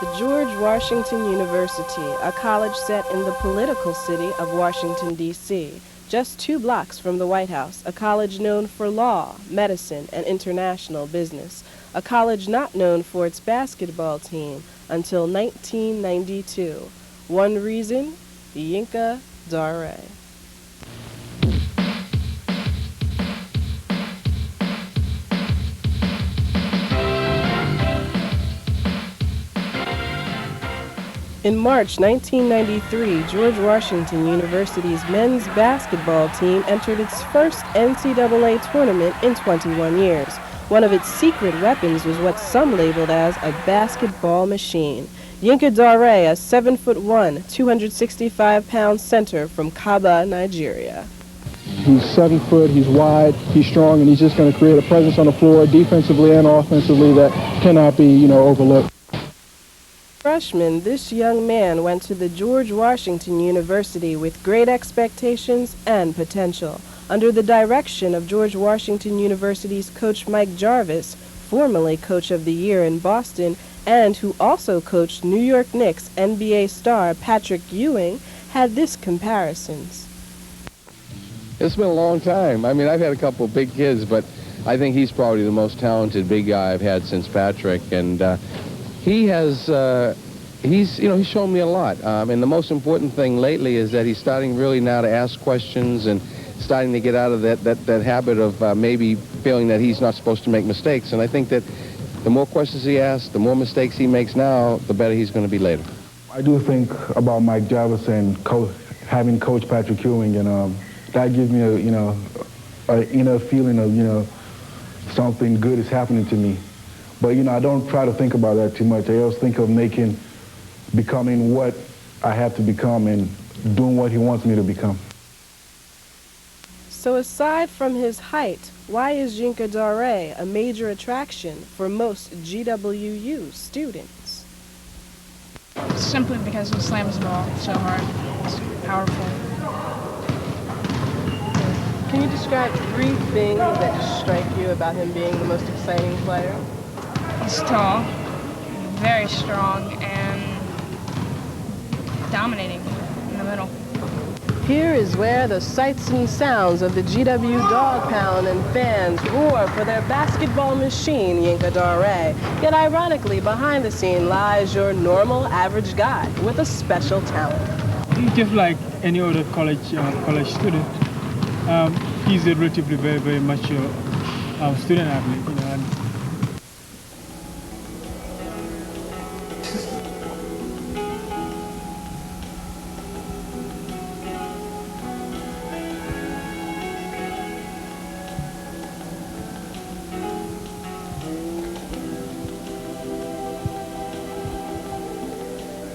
The George Washington University, a college set in the political city of Washington, D.C., just 2 blocks from the White House, a college known for law, medicine, and international business, a college not known for its basketball team until 1992. One reason, Yinka Dare. In March 1993, George Washington University's men's basketball team entered its first NCAA tournament in 21 years. One of its secret weapons was what some labeled as a basketball machine. Yinka Dare, a 7'1", 265-pound center from Kaba, Nigeria. He's 7 foot, he's wide, he's strong, and he's just going to create a presence on the floor defensively and offensively that cannot be, overlooked. Freshman, this young man went to the George Washington University with great expectations and potential. Under the direction of George Washington University's coach Mike Jarvis, formerly Coach of the Year in Boston, and who also coached New York Knicks NBA star Patrick Ewing, had this comparisons. It's been a long time. I mean, I've had a couple of big kids, but I think he's probably the most talented big guy I've had since Patrick, and he has, he's shown me a lot. And the most important thing lately is that he's starting really now to ask questions and starting to get out of that habit of maybe feeling that he's not supposed to make mistakes. And I think that the more questions he asks, the more mistakes he makes now, the better he's going to be later. I do think about Mike Jarvis and having Coach Patrick Ewing, and that gives me an inner feeling of, something good is happening to me. But, I don't try to think about that too much. I always think of becoming what I have to become and doing what he wants me to become. So aside from his height, why is Yinka Dare a major attraction for most GWU students? Simply because he slams the ball so hard. It's powerful. Can you describe 3 things that strike you about him being the most exciting player? He's tall, very strong, and dominating in the middle. Here is where the sights and sounds of the GW Dog Pound and fans roar for their basketball machine, Yinka Dare. Yet ironically, behind the scene lies your normal, average guy with a special talent. He's just like any other college student. He's a relatively very, very mature student athlete, and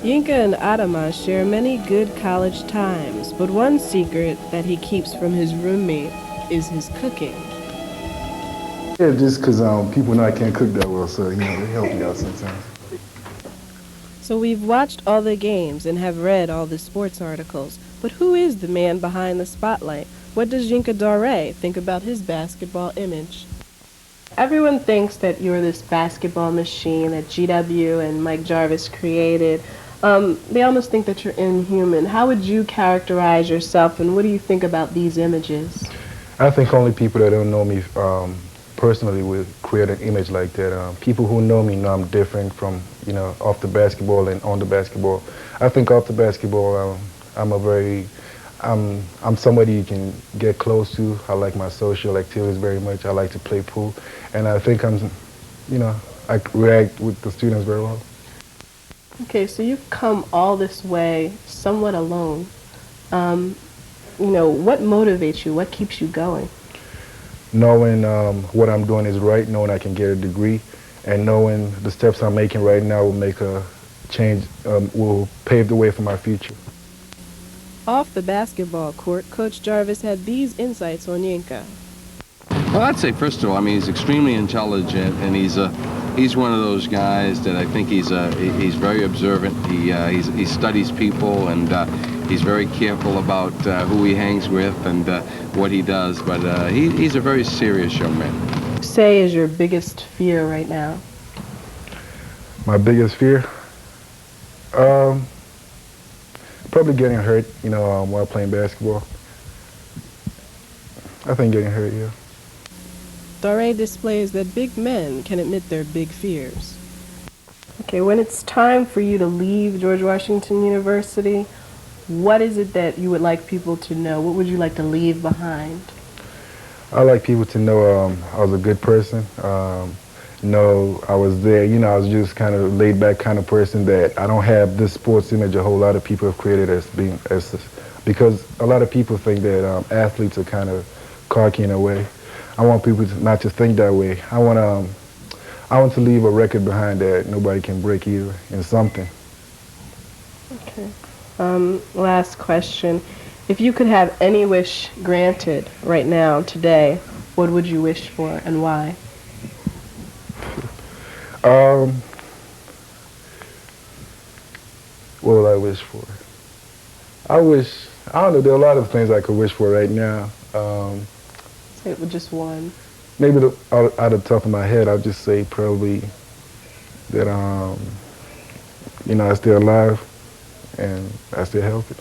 Yinka and Adama share many good college times, but one secret that he keeps from his roommate is his cooking. Yeah, just because people know I can't cook that well, so, they help me out sometimes. So we've watched all the games and have read all the sports articles, but who is the man behind the spotlight? What does Yinka Dare think about his basketball image? Everyone thinks that you're this basketball machine that GW and Mike Jarvis created. They almost think that you're inhuman. How would you characterize yourself, and what do you think about these images? I think only people that don't know me personally would create an image like that. People who know me know I'm different from, off the basketball and on the basketball. I think off the basketball, I'm somebody you can get close to. I like my social activities very much. I like to play pool, and I think I react with the students very well. Okay, so you've come all this way somewhat alone. What motivates you? What keeps you going? Knowing what I'm doing is right, knowing I can get a degree, and knowing the steps I'm making right now will make a change, will pave the way for my future. Off the basketball court, Coach Jarvis had these insights on Yinka. Well, I'd say, first of all, he's extremely intelligent, and he's one of those guys that I think he's very observant. He studies people, and he's very careful about who he hangs with and what he does. But he's a very serious young man. Say is your biggest fear right now? My biggest fear? Um, Probably getting hurt, while playing basketball. I think getting hurt, yeah. Dore displays that big men can admit their big fears. Okay, when it's time for you to leave George Washington University, what is it that you would like people to know? What would you like to leave behind? I like people to know I was a good person. Know I was there. I was just kind of laid back kind of person that I don't have this sports image a whole lot of people have created because a lot of people think that athletes are kind of cocky in a way. I want people to not to think that way. I want to leave a record behind that nobody can break either in something. Okay. Last question. If you could have any wish granted right now, today, what would you wish for and why? What would I wish for? I don't know, there are a lot of things I could wish for right now. Say it with just one. Maybe out of the top of my head, I'll just say probably that, I'm still alive and I'm still healthy.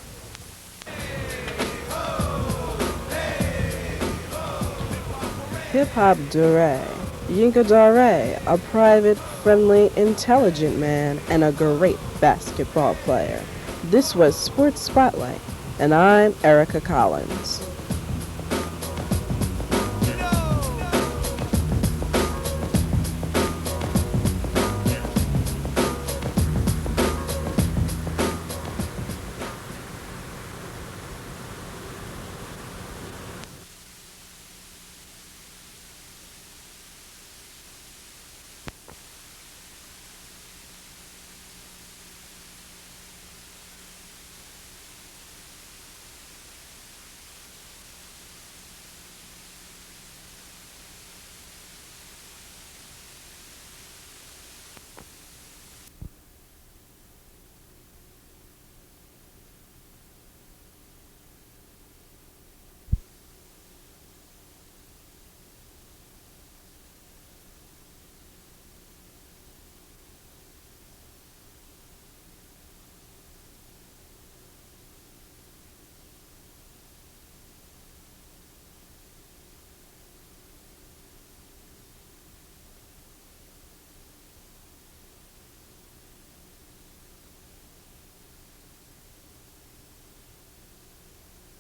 Hip-hop Dore. Yinka Dore, a private, friendly, intelligent man, and a great basketball player. This was Sports Spotlight, and I'm Erica Collins.